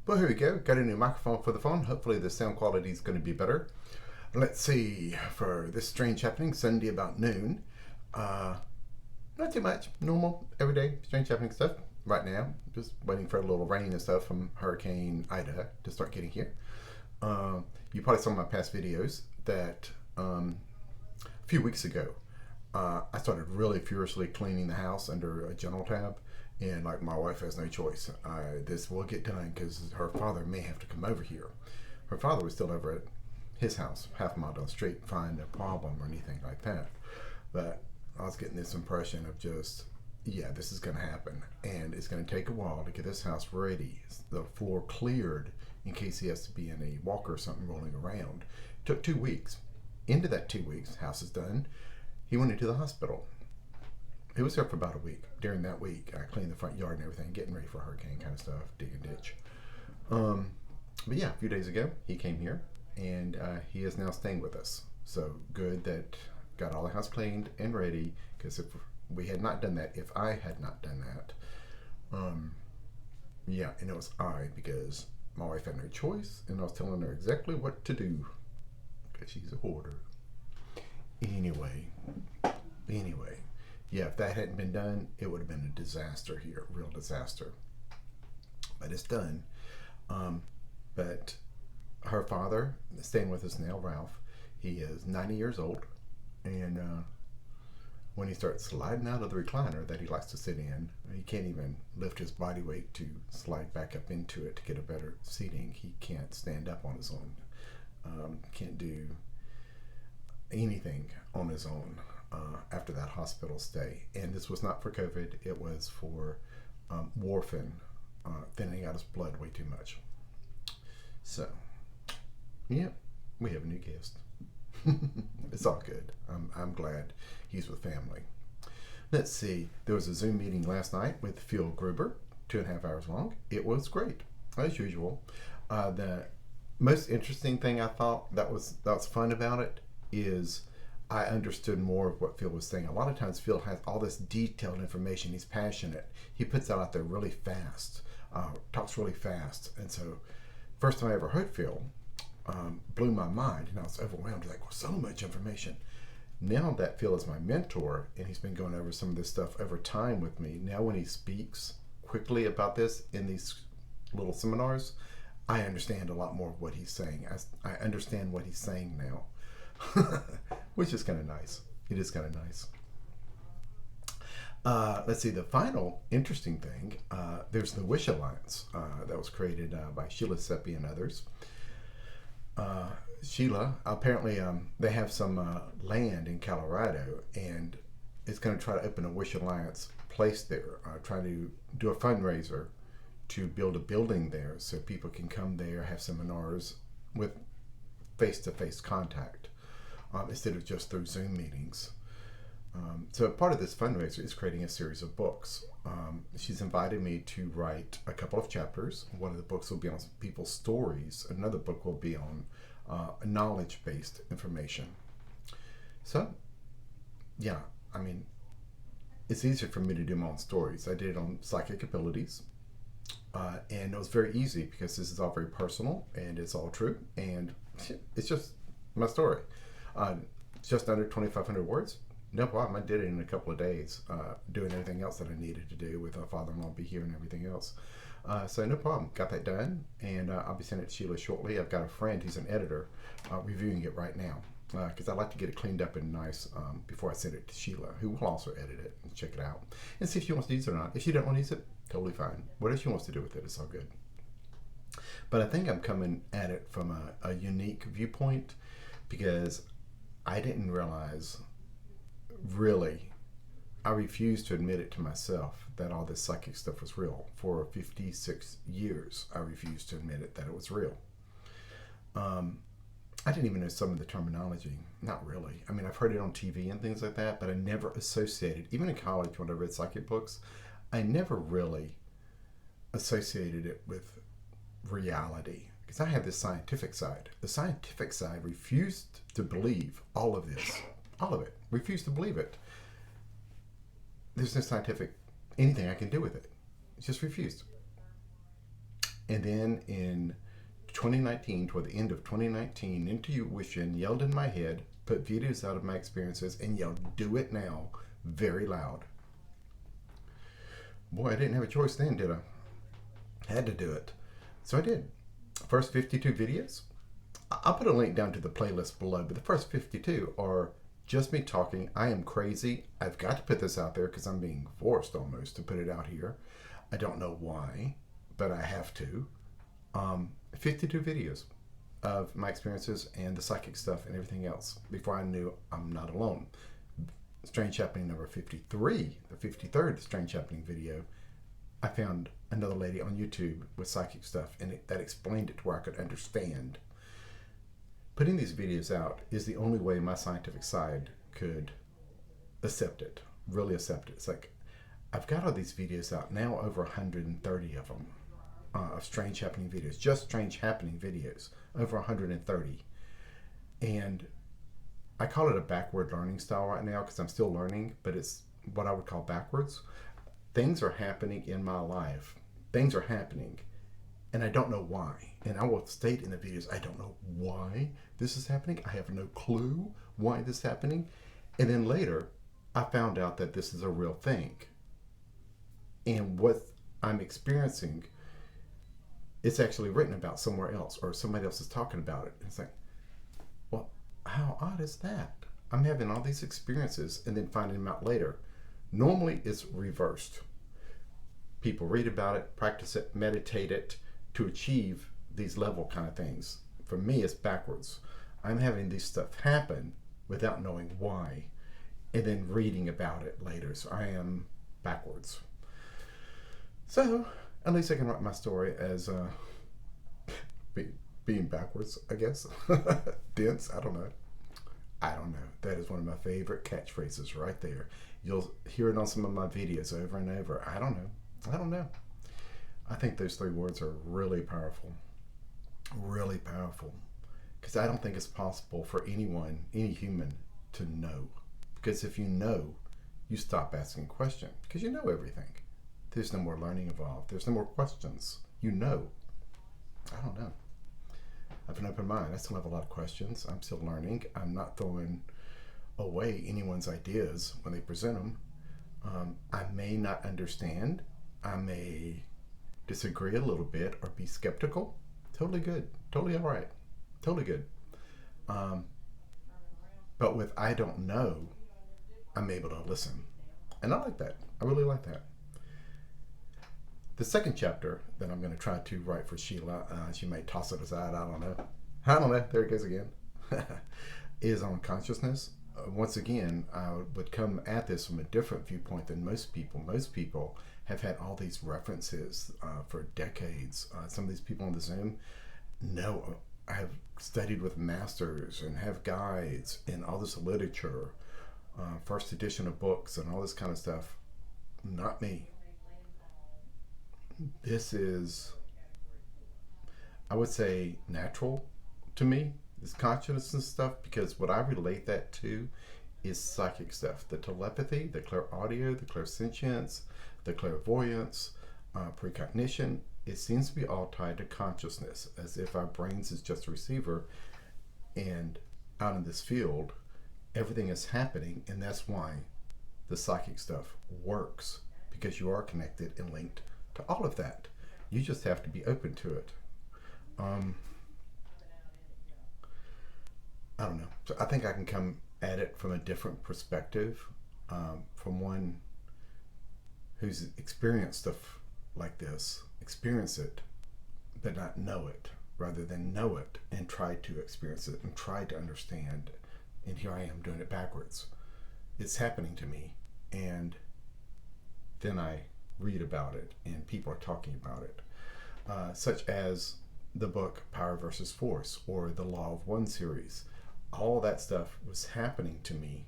Well, here we go. Got a new microphone for the phone. Hopefully the sound quality is going to be better. Let's see. For this strange happening, Sunday about noon. Not too much. Normal, everyday, strange happening stuff. Right now, just waiting for a little rain and stuff from Hurricane Ida to start getting here. You probably saw my past videos that a few weeks ago, I started really furiously cleaning the house under a general tab. And like my wife has no choice. This will get done because her father may have to come over here. Her father was still over at his house, half a mile down the street, find a problem or anything like that. But I was getting this impression of just, yeah, this is going to happen. And it's going to take a while to get this house ready. The floor cleared in case he has to be in a walker or something rolling around. Took 2 weeks. Into that 2 weeks, house is done. He went into the hospital. He was there for about a week. During that week, I cleaned the front yard and everything, getting ready for hurricane kind of stuff, dig a ditch. But yeah, a few days ago, he came here, and he is now staying with us. So good that got all the house cleaned and ready, because if we had not done that, if I had not done that, yeah, and it was because my wife had no choice, and I was telling her exactly what to do, because she's a hoarder. Anyway. Yeah, if that hadn't been done, it would have been a disaster here, a real disaster. But it's done. But her father, staying with us now, Ralph, he is 90 years old. And when he starts sliding out of the recliner that he likes to sit in, he can't even lift his body weight to slide back up into it to get a better seating. He can't stand up on his own. Can't do anything on his own. After that hospital stay. And this was not for COVID, it was for warfarin, thinning out his blood way too much. So, yeah, we have a new guest. It's all good. I'm glad he's with family. Let's see, there was a Zoom meeting last night with Phil Gruber, 2.5 hours long. It was great, as usual. The most interesting thing I thought that was fun about it is I understood more of what Phil was saying. A lot of times Phil has all this detailed information. He's passionate. He puts that out there really fast, talks really fast. And so first time I ever heard Phil, blew my mind, and I was overwhelmed, like, so much information. Now that Phil is my mentor, and he's been going over some of this stuff over time with me, now when he speaks quickly about this in these little seminars, I understand a lot more of what he's saying. I understand what he's saying now. Which is kind of nice. It is kind of nice. Let's see, the final interesting thing, there's the Wish Alliance that was created by Sheila Seppi and others. Sheila, apparently they have some land in Colorado, and it's going to try to open a Wish Alliance place there, try to do a fundraiser to build a building there so people can come there, have seminars with face-to-face contact. Instead of just through Zoom meetings. So part of this fundraiser is creating a series of books. She's invited me to write a couple of chapters. One of the books will be on people's stories. Another book will be on knowledge-based information. So, yeah, I mean, it's easier for me to do my own stories. I did it on psychic abilities. And it was very easy because this is all very personal and it's all true. And it's just my story. Just under 2,500 words. No problem. I did it in a couple of days, doing everything else that I needed to do with our father-in-law be here and everything else. So no problem. Got that done, and I'll be sending it to Sheila shortly. I've got a friend who's an editor reviewing it right now because I like to get it cleaned up and nice before I send it to Sheila, who will also edit it and check it out and see if she wants to use it or not. If she don't want to use it, totally fine. Whatever she wants to do with it, it's all good. But I think I'm coming at it from a unique viewpoint because I didn't realize, really, I refused to admit it to myself that all this psychic stuff was real. For 56 years, I refused to admit it that it was real. I didn't even know some of the terminology. Not really. I mean, I've heard it on TV and things like that, but I never associated, even in college when I read psychic books, I never really associated it with reality. Because I have this scientific side. The scientific side refused to believe all of this. All of it. Refused to believe it. There's no scientific anything I can do with it. Just refused. And then in 2019, toward the end of 2019, intuition yelled in my head, put videos out of my experiences, and yelled, "Do it now," very loud. Boy, I didn't have a choice then, did I? Had to do it. So I did. First 52 videos. I'll put a link down to the playlist below, but the first 52 are just me talking. I am crazy. I've got to put this out there because I'm being forced almost to put it out here. I don't know why, but I have to. 52 videos of my experiences and the psychic stuff and everything else before I knew I'm not alone. Strange Happening number 53, the 53rd Strange Happening video, I found another lady on YouTube with psychic stuff, and that explained it to where I could understand. Putting these videos out is the only way my scientific side could accept it, really accept it. It's like, I've got all these videos out now, over 130 of them, of Strange Happening videos, just Strange Happening videos, over 130. And I call it a backward learning style right now because I'm still learning, but it's what I would call backwards. Things are happening in my life. Things are happening, and I don't know why. And I will state in the videos, I don't know why this is happening. I have no clue why this is happening. And then later, I found out that this is a real thing. And what I'm experiencing, it's actually written about somewhere else, or somebody else is talking about it. It's like, well, how odd is that? I'm having all these experiences and then finding them out later. Normally, it's reversed. People read about it, practice it, meditate it to achieve these level kind of things. For me, it's backwards. I'm having this stuff happen without knowing why, and then reading about it later. So I am backwards. So at least I can write my story as being backwards, I guess. Dense, I don't know. That is one of my favorite catchphrases right there. You'll hear it on some of my videos over and over. I don't know. I think those three words are really powerful. Really powerful. Because I don't think it's possible for anyone, any human, to know. Because if you know, you stop asking questions. Because you know everything. There's no more learning involved. There's no more questions. You know. I don't know. I have an open mind. I still have a lot of questions. I'm still learning. I'm not throwing away anyone's ideas when they present them. I may not understand. I may disagree a little bit or be skeptical. Totally good. Totally all right. Totally good. But with I don't know, I'm able to listen. And I like that. I really like that. The second chapter that I'm going to try to write for Sheila, she may toss it aside, I don't know. There it goes again. Is on consciousness. Once again, I would come at this from a different viewpoint than most people. Most people have had all these references for decades. Some of these people on the Zoom know I have studied with masters and have guides and all this literature, first edition of books and all this kind of stuff. Not me. This is, I would say, natural to me, this consciousness stuff, because what I relate that to is psychic stuff. The telepathy, the clairaudio, the clairsentience, the clairvoyance, precognition. It seems to be all tied to consciousness, as if our brains is just a receiver, and out in this field, everything is happening, and that's why the psychic stuff works, because you are connected and linked to all of that. You just have to be open to it. I don't know. So I think I can come at it from a different perspective, from one who's experienced stuff like this, experience it, but not know it, rather than know it and try to experience it and try to understand. And here I am doing it backwards. It's happening to me, and then I read about it and people are talking about it, such as the book Power versus Force or the Law of One series. All that stuff was happening to me,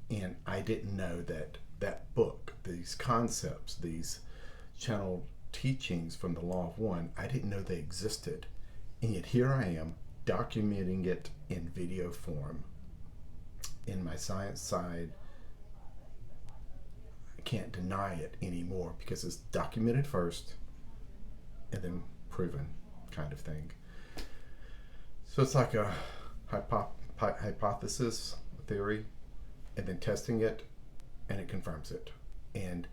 and I didn't know that that book, these concepts, these channeled teachings from the Law of One, I didn't know they existed. And yet here I am documenting it in video form. In my science side, I can't deny it anymore because it's documented first, and then proven kind of thing. So it's like a hypothesis theory, and then testing it, and it confirms it. And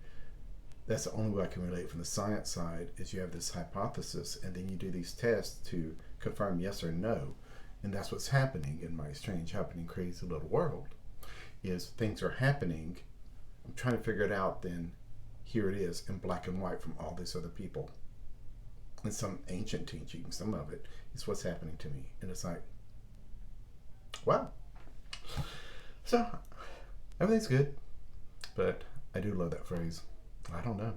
that's the only way I can relate from the science side, is you have this hypothesis, and then you do these tests to confirm yes or no. And that's what's happening in my strange, happening, crazy little world, is things are happening. I'm trying to figure it out, then here it is in black and white from all these other people. And some ancient teaching, some of it is what's happening to me. And it's like, wow. So everything's good. But I do love that phrase. I don't know.